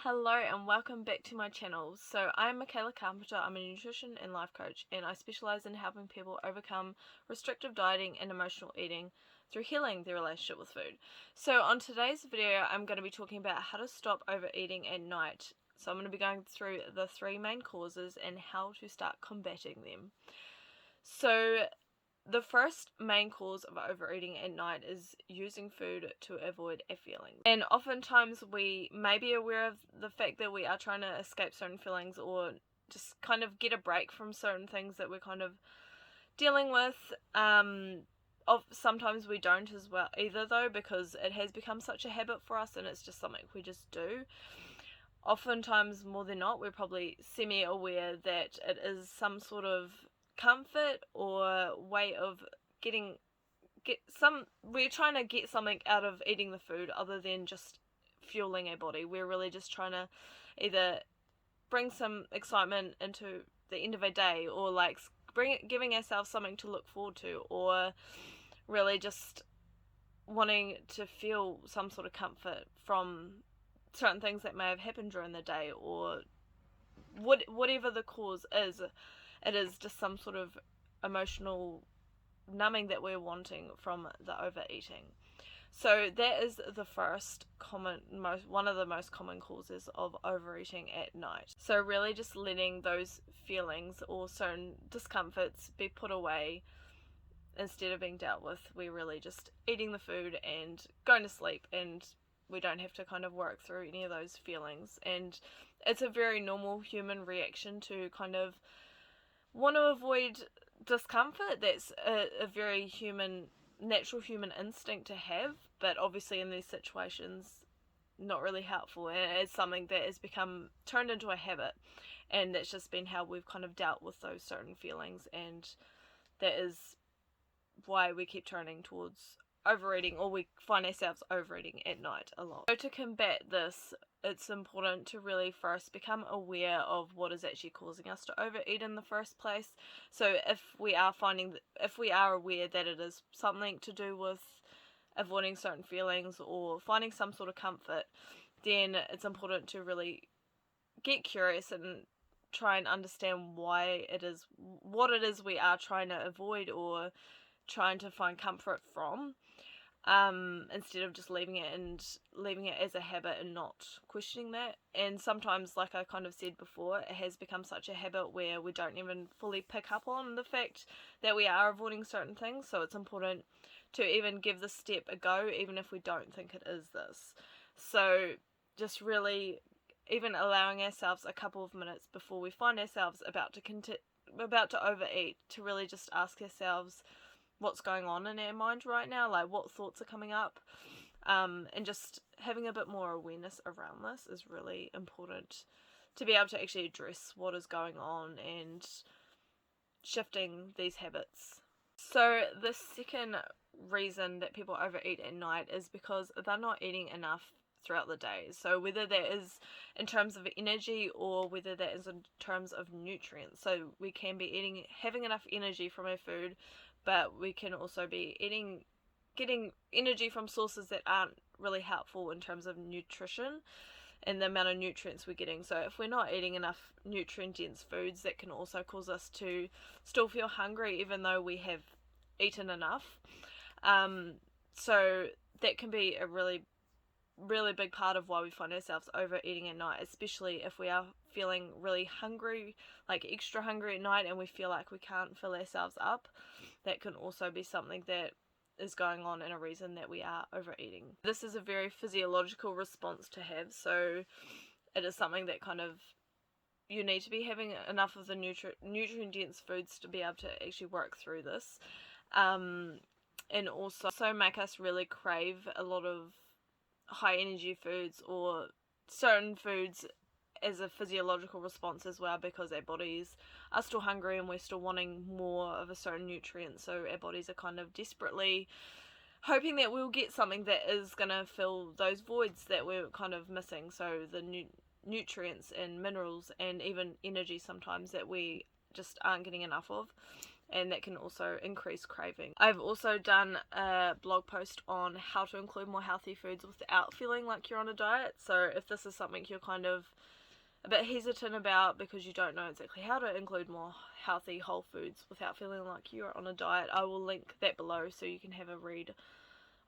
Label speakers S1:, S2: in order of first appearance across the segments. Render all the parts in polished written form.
S1: Hello and welcome back to my channel. So I'm Michaela Carpenter. I'm a nutrition and life coach, and I specialize in helping people overcome restrictive dieting and emotional eating through healing their relationship with food. So on today's video, I'm going to be talking about how to stop overeating at night. So I'm going to be going through the three main causes and how to start combating them. So the first main cause of overeating at night is using food to avoid a feeling. And oftentimes we may be aware of the fact that we are trying to escape certain feelings or just kind of get a break from certain things that we're kind of dealing with. Sometimes we don't as well either though, because it has become such a habit for us and it's just something we just do. Oftentimes, more than not, we're probably semi-aware that it is some sort of comfort or way of we're trying to get something out of eating the food other than just fueling our body. We're really just trying to either bring some excitement into the end of a day, or like giving ourselves something to look forward to, or really just wanting to feel some sort of comfort from certain things that may have happened during the day, or whatever the cause is. It is just some sort of emotional numbing that we're wanting from the overeating. So that is the first one of the most common causes of overeating at night. So really just letting those feelings or certain discomforts be put away instead of being dealt with. We're really just eating the food and going to sleep, and we don't have to kind of work through any of those feelings. And it's a very normal human reaction to kind of want to avoid discomfort. That's a very natural human instinct to have, but obviously in these situations not really helpful, and it's something that has become turned into a habit, and that's just been how we've kind of dealt with those certain feelings, and that is why we keep turning towards overeating, or we find ourselves overeating at night a lot. So to combat this, it's important to really first become aware of what is actually causing us to overeat in the first place. So if we are aware that it is something to do with avoiding certain feelings or finding some sort of comfort, then it's important to really get curious and try and understand what it is we are trying to avoid or trying to find comfort from, instead of just leaving it as a habit and not questioning that. And sometimes, like I kind of said before, it has become such a habit where we don't even fully pick up on the fact that we are avoiding certain things. So it's important to even give this step a go, even if we don't think it is this. So just really even allowing ourselves a couple of minutes before we find ourselves about to overeat, to really just ask ourselves what's going on in our mind right now, like what thoughts are coming up, and just having a bit more awareness around this is really important to be able to actually address what is going on and shifting these habits. So the second reason that people overeat at night is because they're not eating enough throughout the day. So whether that is in terms of energy or whether that is in terms of nutrients. So we can be having enough energy from our food, but we can also be getting energy from sources that aren't really helpful in terms of nutrition and the amount of nutrients we're getting. So if we're not eating enough nutrient-dense foods, that can also cause us to still feel hungry even though we have eaten enough. So that can be a really big part of why we find ourselves overeating at night, especially if we are feeling really hungry, like extra hungry at night, and we feel like we can't fill ourselves up. That can also be something that is going on and a reason that we are overeating. This is a very physiological response to have, so it is something that kind of you need to be having enough of the nutrient-dense foods to be able to actually work through this, and also make us really crave a lot of high energy foods or certain foods as a physiological response as well, because our bodies are still hungry and we're still wanting more of a certain nutrient. So our bodies are kind of desperately hoping that we'll get something that is going to fill those voids that we're kind of missing. So the nutrients and minerals and even energy sometimes that we just aren't getting enough of. and that can also increase craving. I've also done a blog post on how to include more healthy foods without feeling like you're on a diet. So if this is something you're kind of a bit hesitant about because you don't know exactly how to include more healthy whole foods without feeling like you're on a diet, I will link that below so you can have a read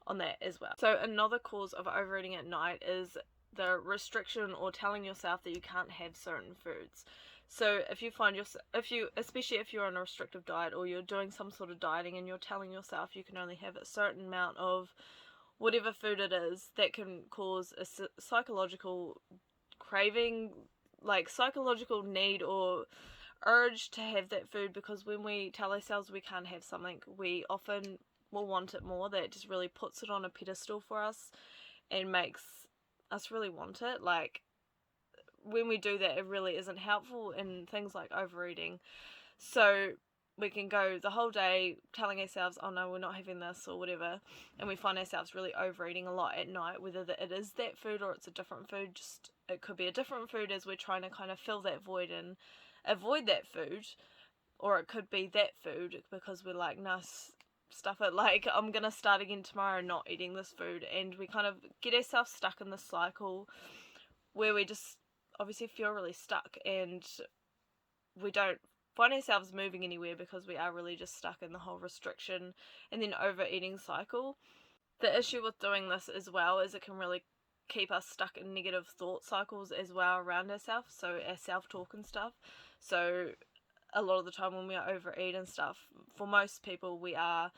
S1: on that as well. So another cause of overeating at night is the restriction or telling yourself that you can't have certain foods. So if you find especially if you're on a restrictive diet or you're doing some sort of dieting and you're telling yourself you can only have a certain amount of whatever food it is, that can cause a psychological craving, like psychological need or urge to have that food, because when we tell ourselves we can't have something, we often will want it more. That just really puts it on a pedestal for us and makes us really want it. Like, when we do that, it really isn't helpful in things like overeating. So we can go the whole day telling ourselves, oh no, we're not having this or whatever, and we find ourselves really overeating a lot at night, whether it is that food or it's a different food. Just, it could be a different food as we're trying to kind of fill that void and avoid that food, or it could be that food because we're like, nah, stuff it, like, I'm gonna start again tomorrow not eating this food, and we kind of get ourselves stuck in this cycle where we just obviously feel really stuck and we don't find ourselves moving anywhere because we are really just stuck in the whole restriction and then overeating cycle. The issue with doing this as well is it can really keep us stuck in negative thought cycles as well around ourselves, so our self-talk and stuff. So a lot of the time when we overeat and stuff, for most people, we are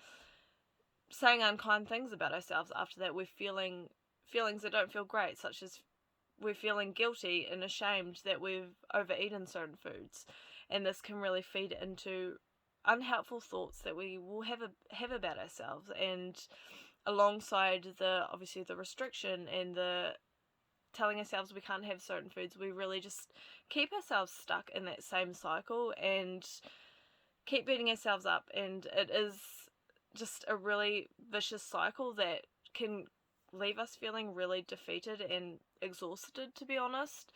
S1: saying unkind things about ourselves. After that, we're feeling feelings that don't feel great, such as we're feeling guilty and ashamed that we've overeaten certain foods, and this can really feed into unhelpful thoughts that we will have about ourselves. And alongside obviously the restriction and the telling ourselves we can't have certain foods, we really just keep ourselves stuck in that same cycle and keep beating ourselves up, and it is just a really vicious cycle that can leave us feeling really defeated and exhausted, to be honest.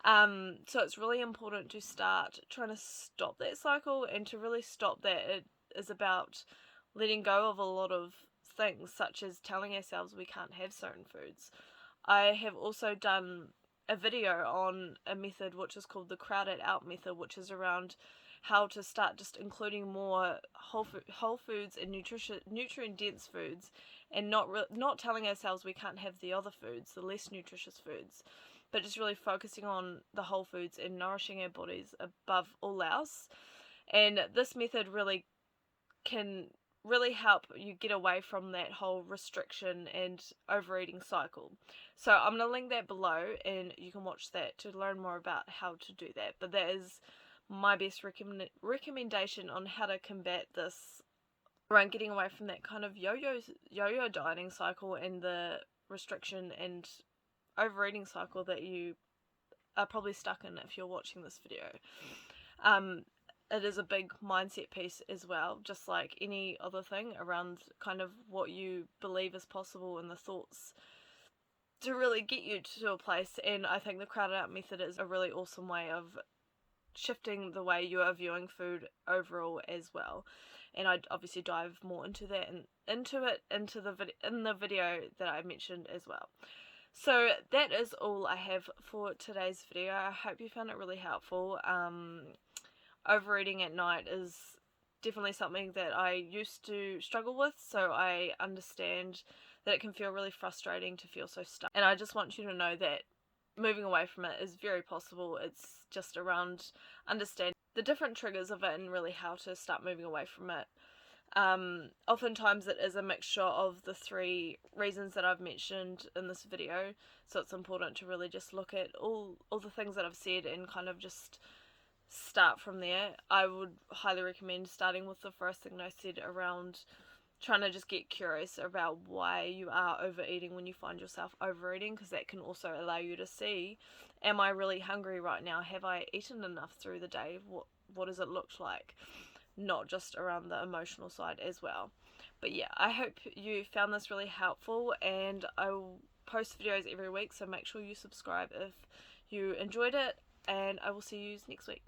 S1: So it's really important to start trying to stop that cycle, and to really stop that, it is about letting go of a lot of things, such as telling ourselves we can't have certain foods. I have also done a video on a method which is called the crowded out method, which is around how to start just including more whole foods and nutrient dense foods, and not telling ourselves we can't have the other foods, the less nutritious foods, but just really focusing on the whole foods and nourishing our bodies above all else. And this method really can really help you get away from that whole restriction and overeating cycle. So I'm going to link that below and you can watch that to learn more about how to do that. But that is my best recommendation on how to combat this, around getting away from that kind of yo-yo dieting cycle and the restriction and overeating cycle that you are probably stuck in if you're watching this video. It is a big mindset piece as well, just like any other thing, around kind of what you believe is possible and the thoughts to really get you to a place. And I think the crowded out method is a really awesome way of shifting the way you are viewing food overall as well. And I'd obviously dive more into that and in the video that I mentioned as well. So that is all I have for today's video. I hope you found it really helpful. Overeating at night is definitely something that I used to struggle with, so I understand that it can feel really frustrating to feel so stuck. And I just want you to know that moving away from it is very possible. It's just around understanding the different triggers of it and really how to start moving away from it. Oftentimes it is a mixture of the 3 reasons that I've mentioned in this video, so it's important to really just look at all the things that I've said and kind of just start from there. I would highly recommend starting with the first thing I said, around trying to just get curious about why you are overeating when you find yourself overeating, because that can also allow you to see, am I really hungry right now? Have I eaten enough through the day? What does it look like? Not just around the emotional side as well. But yeah, I hope you found this really helpful, and I will post videos every week, so make sure you subscribe if you enjoyed it, and I will see you next week.